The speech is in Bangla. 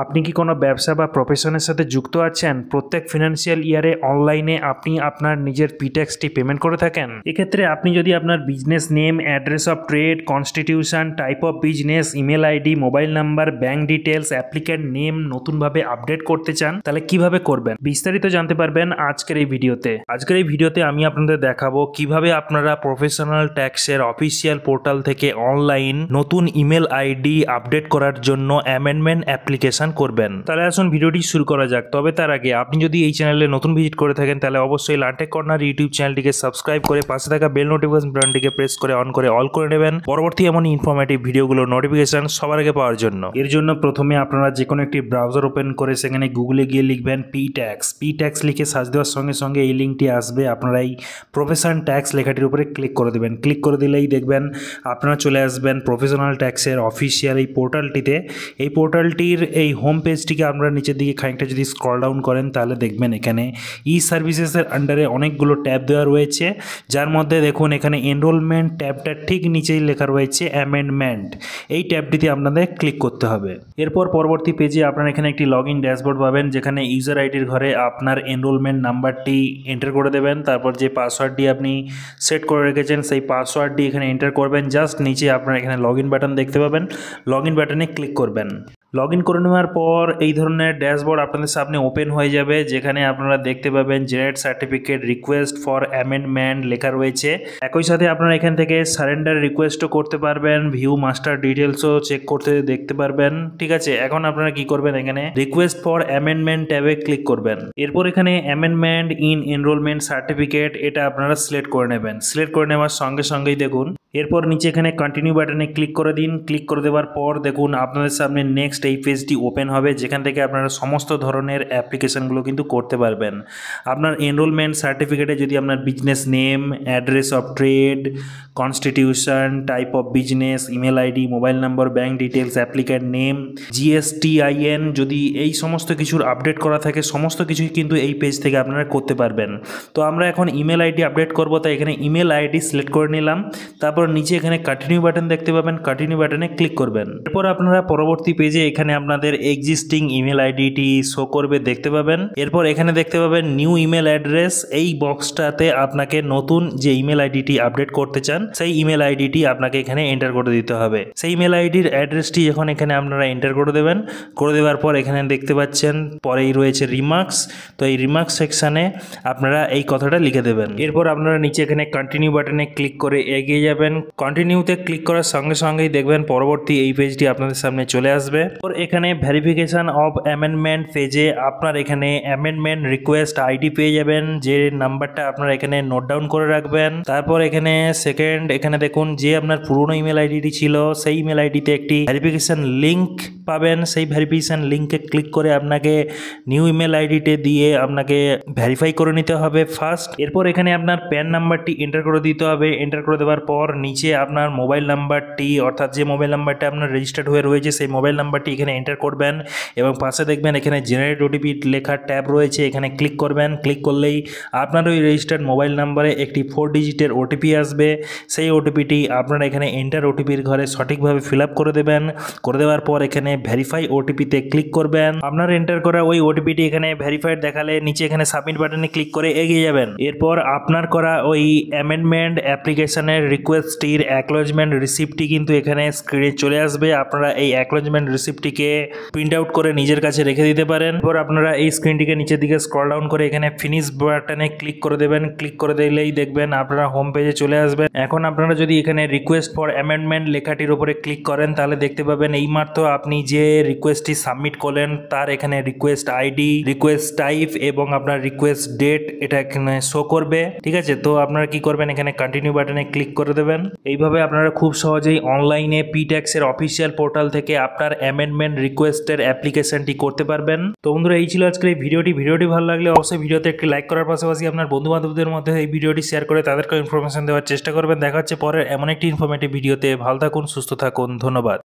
আপনি কি কোনো ব্যবসা বা প্রফেশনের সাথে যুক্ত আছেন? প্রত্যেক ফিনান্সিয়াল ইয়ারে অনলাইনে আপনি আপনার নিজের পিট্যাক্সটি পেমেন্ট করে থাকেন। এক্ষেত্রে আপনি যদি আপনার business name, address of trade, constitution, type of business, email ID, mobile number, bank details, applicant name নতুনভাবে আপডেট করতে চান, তাহলে কিভাবে করবেন বিস্তারিত জানতে পারবেন আজকের এই ভিডিওতে। আমি আপনাদের দেখাবো কিভাবে আপনারা প্রফেশনাল ট্যাক্সের অফিসিয়াল পোর্টাল থেকে অনলাইন নতুন ইমেল আইডি আপডেট করার জন্য অ্যামেন্ডমেন্ট অ্যাপ্লিকেশন করবেন। তাহলে আসুন ভিডিওটি শুরু করা যাক। তবে তার আগে আপনি যদি এই চ্যানেলে নতুন ভিজিট করে থাকেন তাহলে অবশ্যই লার্নটেক কর্নার ইউটিউব চ্যানেলটিকে সাবস্ক্রাইব করে পাশে থাকা বেল নোটিফিকেশন বাটনটিকে প্রেস করে অন করে অল করে নেবেন পরবর্তী এমন ইনফরমেটিভ ভিডিওগুলোর নোটিফিকেশন সবার আগে পাওয়ার জন্য। এর জন্য প্রথমে আপনারা যে কোনো একটি ব্রাউজার ওপেন করে সেখানে গুগলে গিয়ে লিখবেন পিট্যাক্স লিখে সার্চ দেওয়ার সঙ্গে সঙ্গে এই লিঙ্কটি আসবে। আপনারা এই প্রফেশনাল ট্যাক্স লেখাটির উপরে ক্লিক করে দেবেন। ক্লিক করে দিলেই দেখবেন আপনারা চলে আসবেন প্রফেশনাল ট্যাক্সের অফিসিয়াল এই পোর্টালটিতে। এই পোর্টালটির এই হোম পেজটিকে আপনারা নিচের দিকে খানিকটা যদি স্ক্রল ডাউন করেন তাহলে দেখবেন এখানে ই সার্ভিসেসের আন্ডারে অনেকগুলো ট্যাব দেওয়া রয়েছে, যার মধ্যে দেখুন এখানে এনরোলমেন্ট ট্যাবটার ঠিক নিচেই লেখা রয়েছে অ্যামেন্ডমেন্ট। এই ট্যাবটিতে আপনাদের ক্লিক করতে হবে। এরপর পরবর্তী পেজে আপনারা এখানে একটি লগ ইন ড্যাশবোর্ড পাবেন, যেখানে ইউজার আইডির ঘরে আপনার এনরোলমেন্ট নাম্বারটি এন্টার করে দেবেন। তারপর যে পাসওয়ার্ডটি আপনি সেট করে রেখেছেন সেই পাসওয়ার্ডটি এখানে এন্টার করবেন। জাস্ট নিচে আপনারা এখানে লগ ইন বাটন দেখতে পাবেন, লগ ইন বাটনে ক্লিক করবেন। লগ ইন করে নেওয়ার পর এই ধরনের ড্যাশবোর্ড আপনাদের সামনে ওপেন হয়ে যাবে, যেখানে আপনারা দেখতে পাবেন generate certificate, request for amendment লেখা রয়েছে। একই সাথে আপনারা এখান থেকে সারেন্ডার রিকোয়েস্টও করতে পারবেন, ভিউ মাস্টার ডিটেলসও চেক করতে দেখতে পারবেন। ঠিক আছে, এখন আপনারা কি করবেন, এখানে রিকোয়েস্ট ফর অ্যামেন্ডমেন্ট ট্যাবে ক্লিক করবেন। এরপর এখানে অ্যামেন্ডমেন্ট ইন এনরোলমেন্ট সার্টিফিকেট এটা আপনারা সিলেক্ট করে নেবেন। সিলেক্ট করে নেওয়ার সঙ্গে সঙ্গেই দেখুন এরপর নিচে এখানে কন্টিনিউ বাটনে ক্লিক করে দিন। ক্লিক করে দেওয়ার পর দেখুন আপনাদের সামনে নেক্সট এই পেজটি ওপেন হবে, যেখান থেকে আপনারা সমস্ত ধরনের অ্যাপ্লিকেশনগুলো কিন্তু করতে পারবেন। আপনার এনরোলমেন্ট সার্টিফিকেটে যদি আপনার business name, address of trade, constitution, type of business, email ID, mobile number, bank details, applicant name, GSTIN যদি এই সমস্ত কিছুর আপডেট করা থাকে, সমস্ত কিছুই কিন্তু এই পেজ থেকে আপনারা করতে পারবেন। তো আমরা এখন ইমেল আইডি আপডেট করব, তাই এখানে ইমেল আইডি সিলেক্ট করে নিলাম। তারপর নিচে এখানে কন্টিনিউ বাটন দেখতে পাবেন, কন্টিনিউ বাটনে ক্লিক করবেন। এরপর আপনারা পরবর্তী পেজে এখানে আপনাদের এক্সিস্টিং ইমেল আইডিটি শো করবে দেখতে পাবেন। এরপর এখানে দেখতে পাবেন নিউ ইমেল অ্যাড্রেস, এই বক্সটাতে আপনাকে নতুন যে ইমেল আইডিটি আপডেট করতে চান সেই ইমেল আইডিটি আপনাকে এখানে এন্টার করে দিতে হবে। সেই ইমেল আইডির অ্যাড্রেসটি যখন এখানে আপনারা এন্টার করে দেবেন, করে দেওয়ার পর এখানে দেখতে পাচ্ছেন পরেই রয়েছে রিমার্কস। তো এই রিমার্কস সেকশানে আপনারা এই কথাটা লিখে দেবেন। এরপর আপনারা নিচে এখানে কন্টিনিউ বাটনে ক্লিক করে এগিয়ে যাবেন। কন্টিনিউতে ক্লিক করার সঙ্গে সঙ্গেই দেখবেন পরবর্তী এই পেজটি আপনাদের সামনে চলে আসবে। এখানে ভেরিফিকেশন অফ অ্যামেন্ডমেন্ট পেজে আপনার এখানে অ্যামেন্ডমেন্ট রিকোয়েস্ট আইডি পেয়ে যাবেন, যে নাম্বারটা আপনারা এখানে নোট ডাউন করে রাখবেন। তারপর এখানে সেকেন্ড এখানে দেখুন যে আপনার পুরনো ইমেল আইডিটি ছিল সেই ইমেল আইডিতে একটি ভেরিফিকেশন লিঙ্ক পাবেন। সেই ভেরিফিকেশন লিঙ্কে ক্লিক করে আপনাকে নিউ ইমেল আইডিতে দিয়ে আপনাকে ভেরিফাই করে নিতে হবে ফার্স্ট। এরপর এখানে আপনার প্যান নাম্বারটি এন্টার করে দিতে হবে। এন্টার করে দেওয়ার পর নিচে আপনার মোবাইল নাম্বারটি, অর্থাৎ যে মোবাইল নাম্বারটা আপনার রেজিস্টার্ড হয়ে রয়েছে সেই মোবাইল নাম্বারটি এখানে এন্টার করবেন এবং পাশে দেখবেন এখানে জেনারেট ওটিপি লেখার ট্যাব রয়েছে, এখানে ক্লিক করবেন। ক্লিক করলেই আপনার ওই রেজিস্টার্ড মোবাইল নাম্বারে একটি 4 ডিজিটের ওটিপি আসবে। সেই ওটিপিটি আপনারা এখানে এন্টার ওটিপির ঘরে সঠিকভাবে ফিল আপ করে দেবেন। করে দেওয়ার পর এখানে ভেরিফাই ওটিপিতে ক্লিক করবেন। আপনার এন্টার করা ওই ওটিপিটি এখানে ভেরিফাইড দেখালে নিচে এখানে সাবমিট বাটনে ক্লিক করে এগিয়ে যাবেন। এরপর আপনার করা ওই অ্যামেন্ডমেন্ট অ্যাপ্লিকেশনের রিকোয়েস্টটির অ্যাকনোলেজমেন্ট রিসিপ্টটি কিন্তু এখানে স্ক্রিনে চলে আসবে। আপনারা এই অ্যাকনোলেজমেন্ট রিসিপ্টটিকে প্রিন্ট আউট করে নিজের কাছে রেখে দিতে পারেন। এরপর আপনারা এই স্ক্রিনটিকে নিচের দিকে স্ক্রল ডাউন করে এখানে ফিনিশ বাটনে ক্লিক করে দেবেন। ক্লিক করে দিলেই দেখবেন আপনারা হোম পেজে চলে আসবেন। এখন আপনারা যদি এখানে রিকোয়েস্ট ফর অ্যামেন্ডমেন্ট লেখাটির উপরে ক্লিক করেন তাহলে দেখতে পাবেন এইমাত্র আপনি যে রিকোয়েস্টটি সাবমিট করলেন তার এখানে রিকোয়েস্ট আইডি, রিকোয়েস্ট টাইপ এবং আপনার রিকোয়েস্ট ডেট এটা এখানে শো করবে। ঠিক আছে, তো আপনারা কি করবেন, এখানে কন্টিনিউ বাটনে ক্লিক করে দেবেন। এইভাবে আপনারা খুব সহজেই অনলাইনে পিট্যাক্সের অফিসিয়াল পোর্টাল থেকে আপনার অ্যামেন্ডমেন্ট রিকোয়েস্টের অ্যাপ্লিকেশনটি করতে পারবেন। তো বন্ধুরা এই ছিল আজকের এই ভিডিওটি ভালো লাগলে অবশ্যই ভিডিওতে একটি লাইক করার পাশাপাশি আপনার বন্ধু বান্ধবদের মধ্যে এই ভিডিওটি শেয়ার করে তাদেরকে ইনফরমেশন দেওয়ার চেষ্টা করবেন। দেখা হচ্ছে পরের এমন একটি ইনফরমেটিভ ভিডিওতে। ভালো থাকুন, সুস্থ থাকুন, ধন্যবাদ।